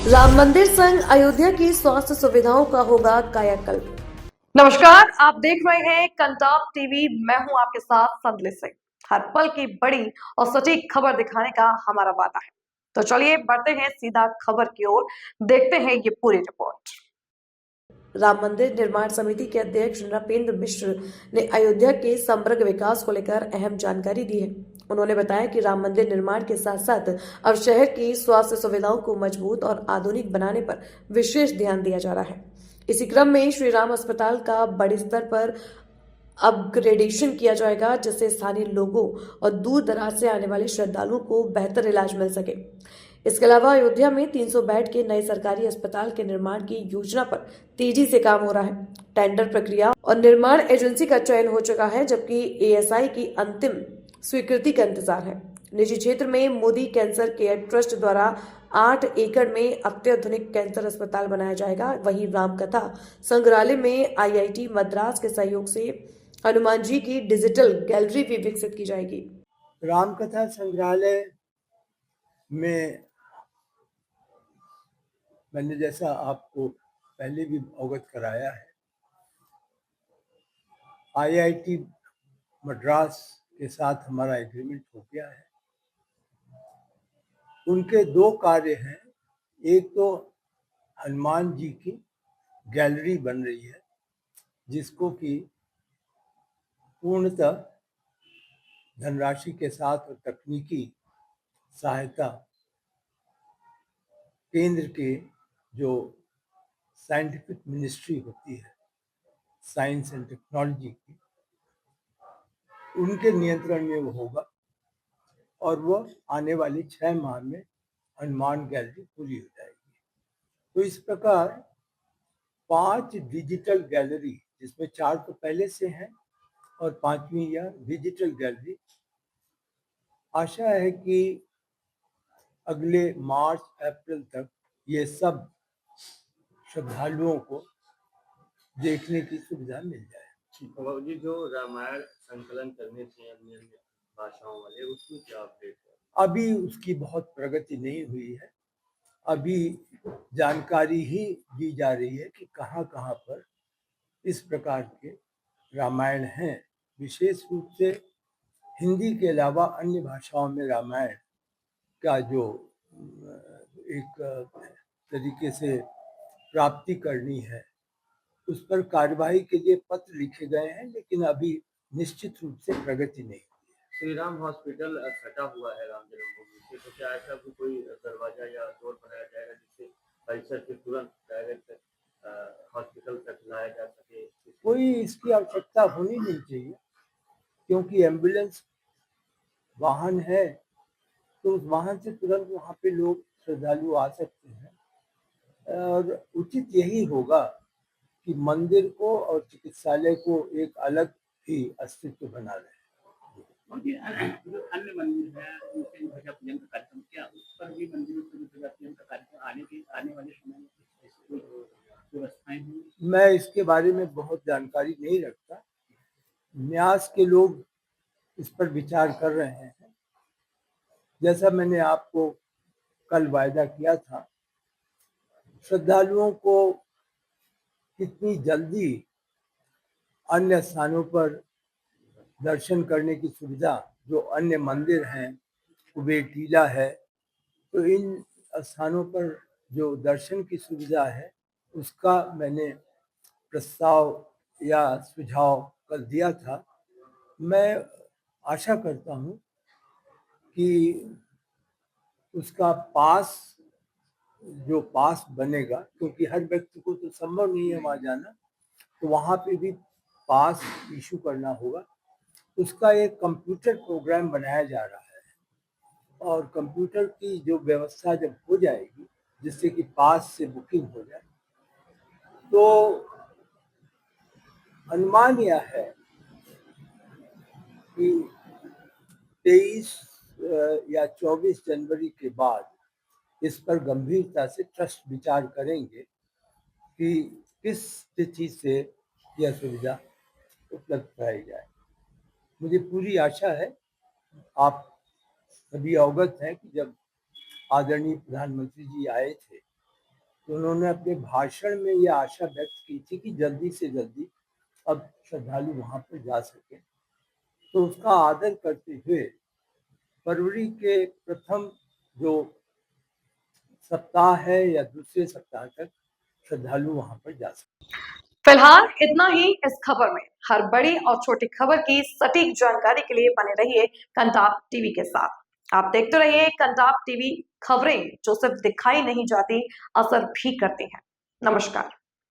राम मंदिर संग अयोध्या की स्वास्थ्य सुविधाओं का होगा कायाकल्प। नमस्कार, आप देख रहे हैं कंटाप टीवी। मैं हूं आपके साथ संदली सिंह। हर पल की बड़ी और सटीक खबर दिखाने का हमारा वादा है। तो चलिए बढ़ते हैं सीधा खबर की ओर, देखते हैं ये पूरी रिपोर्ट। राम मंदिर निर्माण समिति के अध्यक्ष नृपेंद्र मिश्र ने अयोध्या के समग्र विकास को लेकर अहम जानकारी दी है। उन्होंने बताया कि राम मंदिर निर्माण के साथ साथ अब शहर की स्वास्थ्य सुविधाओं को मजबूत और आधुनिक बनाने पर विशेष ध्यान दिया जा रहा है। इसी क्रम में श्री राम अस्पताल का बड़े स्तर पर अपग्रेडेशन किया जाएगा, जिससे स्थानीय लोगों और दूर दराज से आने वाले श्रद्धालुओं को बेहतर इलाज मिल सके। इसके अलावा अयोध्या में 300 बेड के नए सरकारी अस्पताल के निर्माण की योजना पर तेजी से काम हो रहा है। टेंडर प्रक्रिया और निर्माण एजेंसी का चयन हो चुका है, जबकि एएसआई की अंतिम स्वीकृति का इंतजार है। निजी क्षेत्र में मोदी कैंसर केयर ट्रस्ट द्वारा 8 एकड़ में अत्याधुनिक कैंसर अस्पताल बनाया जाएगा। वहीं रामकथा संग्रहालय में आईआईटी मद्रास के सहयोग से हनुमान जी की डिजिटल गैलरी भी विकसित की जाएगी। रामकथा संग्रहालय में मैंने जैसा आपको पहले भी अवगत कराया है, आईआईटी मद्रास के साथ हमारा एग्रीमेंट हो गया है। उनके दो कार्य हैं। एक तो हनुमान जी की गैलरी बन रही है, जिसको कि पूर्णतः धनराशि के साथ और तकनीकी सहायता केंद्र के जो साइंटिफिक मिनिस्ट्री होती है, साइंस एंड टेक्नोलॉजी की, उनके नियंत्रण में वो होगा और वो आने वाले 6 माह में हनुमान गैलरी पूरी हो जाएगी। तो इस प्रकार 5 डिजिटल गैलरी, जिसमें 4 तो पहले से हैं और 5वीं यह डिजिटल गैलरी, आशा है कि अगले मार्च अप्रैल तक ये सब श्रद्धालुओं को देखने की सुविधा मिल जाए। जी, जो रामायण संकलन करने थे अन्य अन्य भाषाओं वाले, उसमें क्या अपडेट है? अभी उसकी बहुत प्रगति नहीं हुई है। अभी जानकारी ही दी जा रही है कि कहाँ कहाँ पर इस प्रकार के रामायण हैं। विशेष रूप से हिंदी के अलावा अन्य भाषाओं में रामायण का जो एक तरीके से प्राप्ति करनी है, उस पर कार्यवाही के लिए पत्र लिखे गए हैं, लेकिन अभी निश्चित रूप से प्रगति नहीं हुई है। श्री राम हॉस्पिटल सटा हुआ है राम जन्मभूमि से, तो क्या ऐसा भी कोई दरवाजा या डोर बनाया जाएगा जिससे परिसर से तुरंत डायरेक्ट हॉस्पिटल तक लाया जा सके? कोई इसकी आवश्यकता होनी नहीं चाहिए, क्योंकि एम्बुलेंस वाहन है, तो उस वाहन से तुरंत वहाँ पे लोग श्रद्धालु आ सकते हैं। और उचित यही होगा कि मंदिर को और चिकित्सालय को एक अलग ही अस्तित्व बना रहे। जो अन्य मंदिर है उनसे ध्वजा पूजन का कार्यक्रम किया, उस पर भी मंदिरों से ध्वजा पूजन का कार्यक्रम आने वाले समय में ऐसी कोई व्यवस्थाएं होंगी? मैं इसके बारे में बहुत जानकारी नहीं रखता। न्यास के लोग इस पर विचार कर रहे हैं। जैसा मैंने आपको कल वायदा किया था, श्रद्धालुओं को कितनी जल्दी अन्य स्थानों पर दर्शन करने की सुविधा, जो अन्य मंदिर हैं, कुबेर टीला है, तो इन स्थानों पर जो दर्शन की सुविधा है, उसका मैंने प्रस्ताव या सुझाव कल दिया था। मैं आशा करता हूँ कि उसका जो पास बनेगा, क्योंकि हर व्यक्ति को तो संभव नहीं है वहाँ जाना, तो वहाँ पे भी पास इशू करना होगा। उसका एक कंप्यूटर प्रोग्राम बनाया जा रहा है, और कंप्यूटर की जो व्यवस्था जब हो जाएगी, जिससे कि पास से बुकिंग हो जाए, तो अनुमान यह है कि 23 या 24 जनवरी के बाद इस पर गंभीरता से ट्रस्ट विचार करेंगे कि किस तिथि से यह सुविधा उपलब्ध कराई जाए। मुझे पूरी आशा है, आप सभी अवगत हैं कि जब आदरणीय प्रधानमंत्री जी आए थे तो उन्होंने अपने भाषण में ये आशा व्यक्त की थी कि जल्दी से जल्दी अब श्रद्धालु वहां पर जा सके। तो उसका आदर करते हुए फरवरी के प्रथम जो सप्ताह है या दूसरे सप्ताह तक श्रद्धालु वहां पर जा सकते। फिलहाल इतना ही इस खबर में। हर बड़ी और छोटी खबर की सटीक जानकारी के लिए बने रहिए कंटाप टीवी के साथ। आप देखते रहिए कंटाप टीवी, खबरें जो सिर्फ दिखाई नहीं जाती, असर भी करती हैं। नमस्कार।